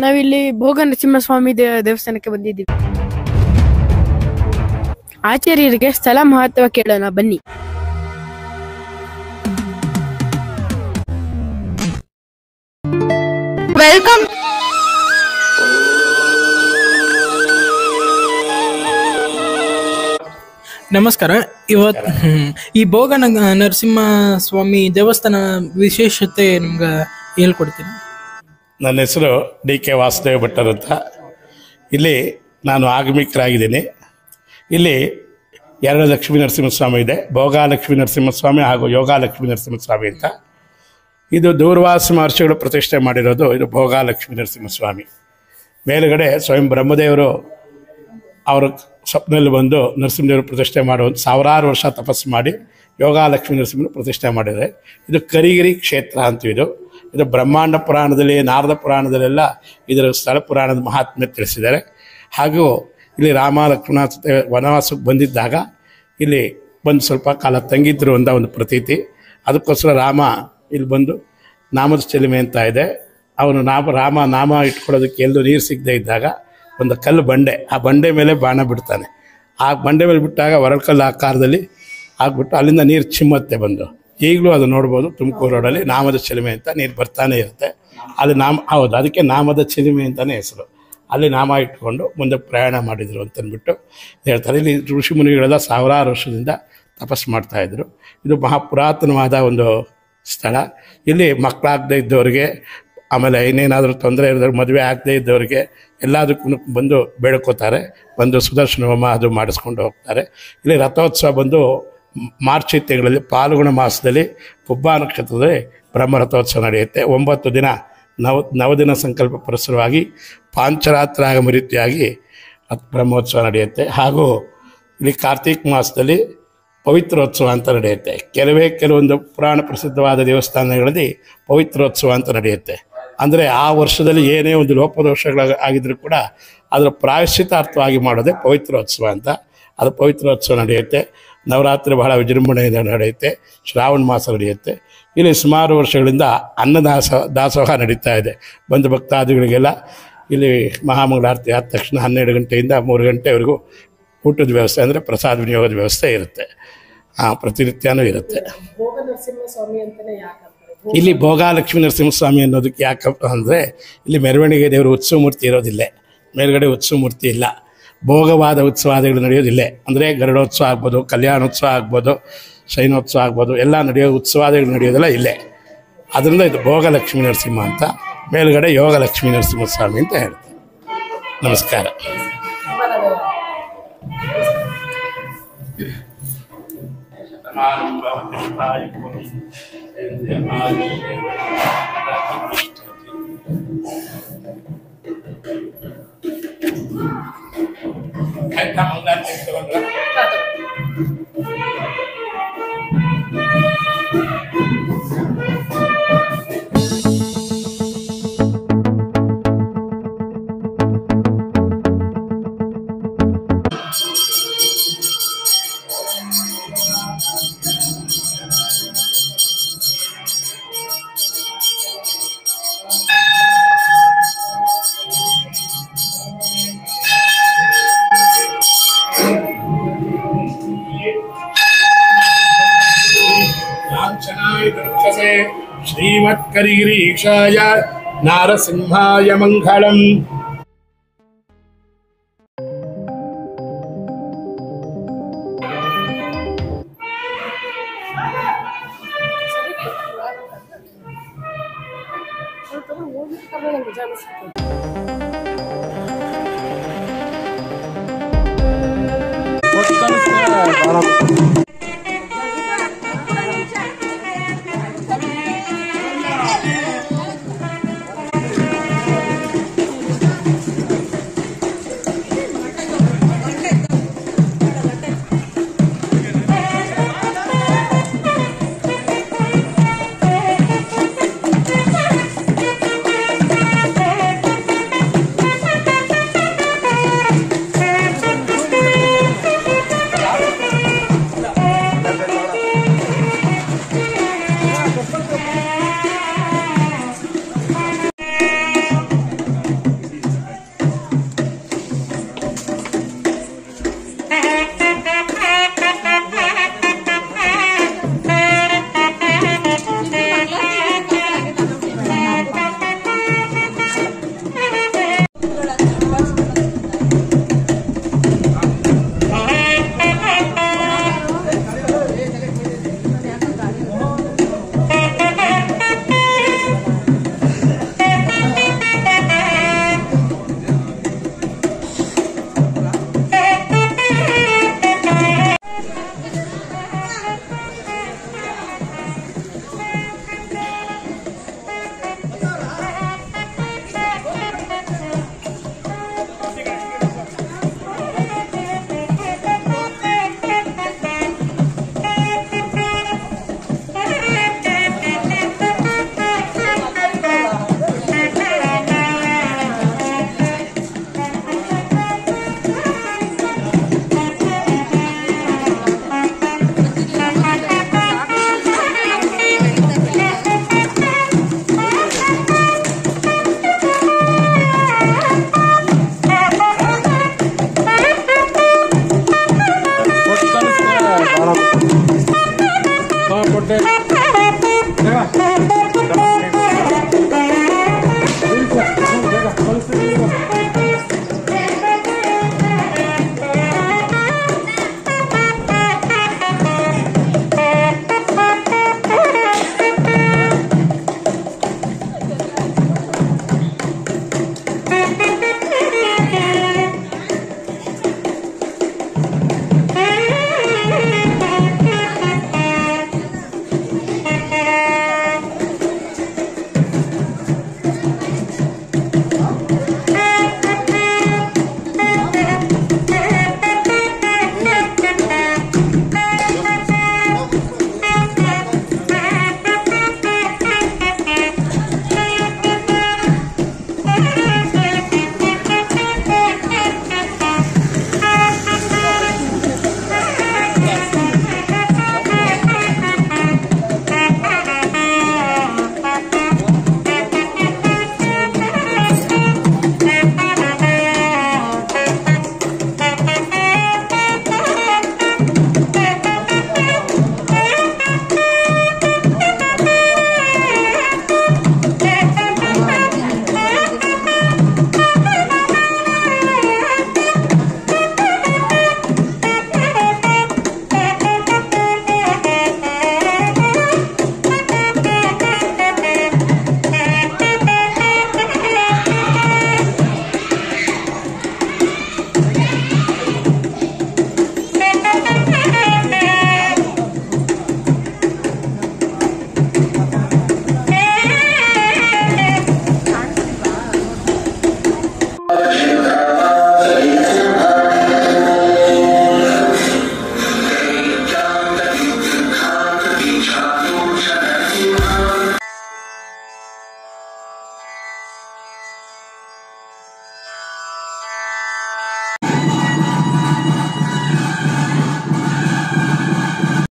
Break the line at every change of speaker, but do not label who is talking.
ನಾವಿಲ್ಲಿ ಭೋಗ ನರಸಿಂಹಸ್ವಾಮಿ ದೇವಸ್ಥಾನಕ್ಕೆ ಬಂದಿದ್ದೀವಿ. ಆಚಾರ್ಯರಿಗೆ ಸ್ಥಳ ಮಹತ್ವ ಕೇಳೋಣ ಬನ್ನಿ. ವೆಲ್ಕಮ್.
ನಮಸ್ಕಾರ. ಇವತ್ತು ಈ ಭೋಗ ನರಸಿಂಹ ಸ್ವಾಮಿ ದೇವಸ್ಥಾನ ವಿಶೇಷತೆ ನಿಮ್ಗೆ ಹೇಳ್ಕೊಡ್ತೀನಿ.
ನನ್ನ ಹೆಸರು ಡಿ.ಕೆ. ವಾಸುದೇವ ಭಟ್ಟರ್ ಅಂತ. ಇಲ್ಲಿ ನಾನು ಆಗಮಿಕರಾಗಿದ್ದೀನಿ. ಇಲ್ಲಿ 2 ಲಕ್ಷ್ಮೀ ನರಸಿಂಹಸ್ವಾಮಿ ಇದೆ, ಭೋಗ ಲಕ್ಷ್ಮೀ ನರಸಿಂಹಸ್ವಾಮಿ ಹಾಗೂ ಯೋಗ ಲಕ್ಷ್ಮೀ ನರಸಿಂಹಸ್ವಾಮಿ ಅಂತ. ಇದು ದೂರ್ವಾಸ ಮಹರ್ಷಿಗಳು ಪ್ರತಿಷ್ಠೆ ಮಾಡಿರೋದು. ಇದು ಭೋಗ ಲಕ್ಷ್ಮೀ ನರಸಿಂಹಸ್ವಾಮಿ. ಮೇಲುಗಡೆ ಸ್ವಯಂ ಬ್ರಹ್ಮದೇವರು ಅವರ ಸ್ವಪ್ನದಲ್ಲಿ ಬಂದು ನರಸಿಂಹದೇವರು ಪ್ರತಿಷ್ಠೆ ಮಾಡುವಂಥ 1000 ವರ್ಷ ತಪಸ್ಸು ಮಾಡಿ ಯೋಗ ಲಕ್ಷ್ಮೀ ನರಸಿಂಹನ ಪ್ರತಿಷ್ಠೆ ಮಾಡಿದ್ದಾರೆ. ಇದು ಕರಿಗಿರಿ ಕ್ಷೇತ್ರ ಅಂತ. ಇದು ಬ್ರಹ್ಮಾಂಡ ಪುರಾಣದಲ್ಲಿ, ನಾರದ ಪುರಾಣದಲ್ಲೆಲ್ಲ ಇದರ ಸ್ಥಳ ಪುರಾಣದ ಮಹಾತ್ಮೆ ತಿಳಿಸಿದ್ದಾರೆ. ಹಾಗೂ ಇಲ್ಲಿ ರಾಮ ಲಕ್ಷ್ಮಣ ವನವಾಸಕ್ಕೆ ಬಂದಿದ್ದಾಗ ಇಲ್ಲಿ ಬಂದು ಸ್ವಲ್ಪ ಕಾಲ ತಂಗಿದ್ರು ಅಂತ ಒಂದು ಪ್ರತೀತಿ. ಅದಕ್ಕೋಸ್ಕರ ರಾಮ ಇಲ್ಲಿ ಬಂದು ನಾಮದ ಚೆಲುಮೆ ಅಂತ ಇದೆ. ಅವನು ರಾಮ ನಾಮ ಇಟ್ಕೊಳ್ಳೋದಕ್ಕೆ ಎಲ್ಲೂ ನೀರು ಸಿಗದೆ ಇದ್ದಾಗ ಒಂದು ಕಲ್ಲು ಬಂಡೆ, ಆ ಬಂಡೆ ಮೇಲೆ ಬಾಣ ಬಿಡ್ತಾನೆ. ಆ ಬಂಡೆ ಮೇಲೆ ಬಿಟ್ಟಾಗ ಹೊರಕಲ್ಲು ಆಕಾರದಲ್ಲಿ ಆಗ್ಬಿಟ್ಟು ಅಲ್ಲಿಂದ ನೀರು ಚಿಮ್ಮತ್ತೆ ಬಂದು. ಈಗಲೂ ಅದು ನೋಡ್ಬೋದು. ತುಮಕೂರು ರೋಡಲ್ಲಿ ನಾಮದ ಚಿಲುಮೆ ಅಂತ ನೀರು ಬರ್ತಾನೆ ಇರುತ್ತೆ. ಅದು ಹೌದು, ಅದಕ್ಕೆ ನಾಮದ ಚಿಲುಮೆ ಅಂತಲೇ ಹೆಸರು. ಅಲ್ಲಿ ನಾಮ ಇಟ್ಕೊಂಡು ಮುಂದೆ ಪ್ರಯಾಣ ಮಾಡಿದರು ಅಂತಂದ್ಬಿಟ್ಟು ಹೇಳ್ತಾರೆ. ಇಲ್ಲಿ ಋಷಿ ಮುನಿಗಳೆಲ್ಲ 1000 ವರ್ಷದಿಂದ ತಪಸ್ಸು ಮಾಡ್ತಾಯಿದ್ರು. ಇದು ಮಹಾಪುರಾತನವಾದ ಒಂದು ಸ್ಥಳ. ಇಲ್ಲಿ ಮಕ್ಕಳಾಗದೇ ಇದ್ದವ್ರಿಗೆ, ಆಮೇಲೆ ಇನ್ನೇನಾದರೂ ತೊಂದರೆ ಇರೋದ್ರಿಗೆ, ಮದುವೆ ಆಗದೇ ಇದ್ದವ್ರಿಗೆ ಎಲ್ಲದಕ್ಕೂ ಬಂದು ಬೇಡ್ಕೋತಾರೆ. ಬಂದು ಸುದರ್ಶನ ಹೋಮ ಅದು ಮಾಡಿಸ್ಕೊಂಡು ಹೋಗ್ತಾರೆ. ಇಲ್ಲಿ ರಥೋತ್ಸವ ಬಂದು ಮಾರ್ಚ್ ತಿಂಗಳಲ್ಲಿ ಪಾಲ್ಗುಣ ಮಾಸದಲ್ಲಿ ಪುಬ್ಬ ನಕ್ಷತ್ರದಲ್ಲಿ ಬ್ರಹ್ಮ ರಥೋತ್ಸವ ನಡೆಯುತ್ತೆ. 9 ದಿನ ನವದಿನ ಸಂಕಲ್ಪ ಪುರಸ್ಸರವಾಗಿ ಪಾಂಚರಾತ್ರಾಗಮ ರೀತಿಯಾಗಿ ಬ್ರಹ್ಮೋತ್ಸವ ನಡೆಯುತ್ತೆ. ಹಾಗೂ ಇಲ್ಲಿ ಕಾರ್ತಿಕ್ ಮಾಸದಲ್ಲಿ ಪವಿತ್ರೋತ್ಸವ ಅಂತ ನಡೆಯುತ್ತೆ. ಕೆಲವೊಂದು ಪುರಾಣ ಪ್ರಸಿದ್ಧವಾದ ದೇವಸ್ಥಾನಗಳಲ್ಲಿ ಪವಿತ್ರೋತ್ಸವ ಅಂತ ನಡೆಯುತ್ತೆ. ಅಂದರೆ ಆ ವರ್ಷದಲ್ಲಿ ಏನೇ ಒಂದು ಲೋಪದೋಷಗಳಾಗಿದ್ರೂ ಕೂಡ ಅದರ ಪ್ರಾಯಶ್ಚಿತಾರ್ಥವಾಗಿ ಮಾಡೋದೇ ಪವಿತ್ರೋತ್ಸವ ಅಂತ. ಅದು ಪವಿತ್ರೋತ್ಸವ ನಡೆಯುತ್ತೆ. ನವರಾತ್ರಿ ಬಹಳ ವಿಜೃಂಭಣೆಯಿಂದ ನಡೆಯುತ್ತೆ. ಶ್ರಾವಣ ಮಾಸ ನಡೆಯುತ್ತೆ. ಇಲ್ಲಿ ಸುಮಾರು ವರ್ಷಗಳಿಂದ ದಾಸೋಹ ನಡೀತಾ ಇದೆ. ಬಂಧು ಭಕ್ತಾದಿಗಳಿಗೆಲ್ಲ ಇಲ್ಲಿ ಮಹಾಮಂಗಳಾರತಿ ಆದ ತಕ್ಷಣ 12 ಗಂಟೆಯಿಂದ 3 ಗಂಟೆವರೆಗೂ ಊಟದ ವ್ಯವಸ್ಥೆ, ಅಂದರೆ ಪ್ರಸಾದ ವಿನಿಯೋಗದ ವ್ಯವಸ್ಥೆ ಇರುತ್ತೆ. ಪ್ರತಿನಿತ್ಯನೂ ಇರುತ್ತೆ. ಇಲ್ಲಿ ಭೋಗ ಲಕ್ಷ್ಮೀ ನರಸಿಂಹಸ್ವಾಮಿ ಅನ್ನೋದಕ್ಕೆ ಯಾಕಪ್ಪ ಅಂದರೆ ಇಲ್ಲಿ ಮೆರವಣಿಗೆ ದೇವರು ಉತ್ಸವ ಮೂರ್ತಿ ಇರೋದಿಲ್ಲ. ಮೇಲ್ಗಡೆ ಉತ್ಸವ ಮೂರ್ತಿ ಇಲ್ಲ. ಭೋಗವಾದ ಉತ್ಸವಾದಿಗಳು ನಡೆಯೋದಿಲ್ಲ. ಅಂದರೆ ಗರುಡೋತ್ಸವ ಆಗ್ಬೋದು, ಕಲ್ಯಾಣೋತ್ಸವ ಆಗ್ಬೋದು, ಶಯನೋತ್ಸವ ಆಗ್ಬೋದು, ಎಲ್ಲ ನಡೆಯೋ ಉತ್ಸವಾದಿಗಳು ನಡೆಯೋದಿಲ್ಲ ಇಲ್ಲೇ. ಅದರಿಂದ ಇದು ಭೋಗ ಲಕ್ಷ್ಮೀ ನರಸಿಂಹ ಅಂತ, ಮೇಲುಗಡೆ ಯೋಗ ಲಕ್ಷ್ಮೀ ನರಸಿಂಹಸ್ವಾಮಿ ಅಂತ ಹೇಳ್ತಾರೆ. ನಮಸ್ಕಾರ. ಶ್ರೀಮತ್ಕರಿಗಿರೀಶಾಯ ನಾರಸಿಂಹಾಯ ಮಂಗಳಂ.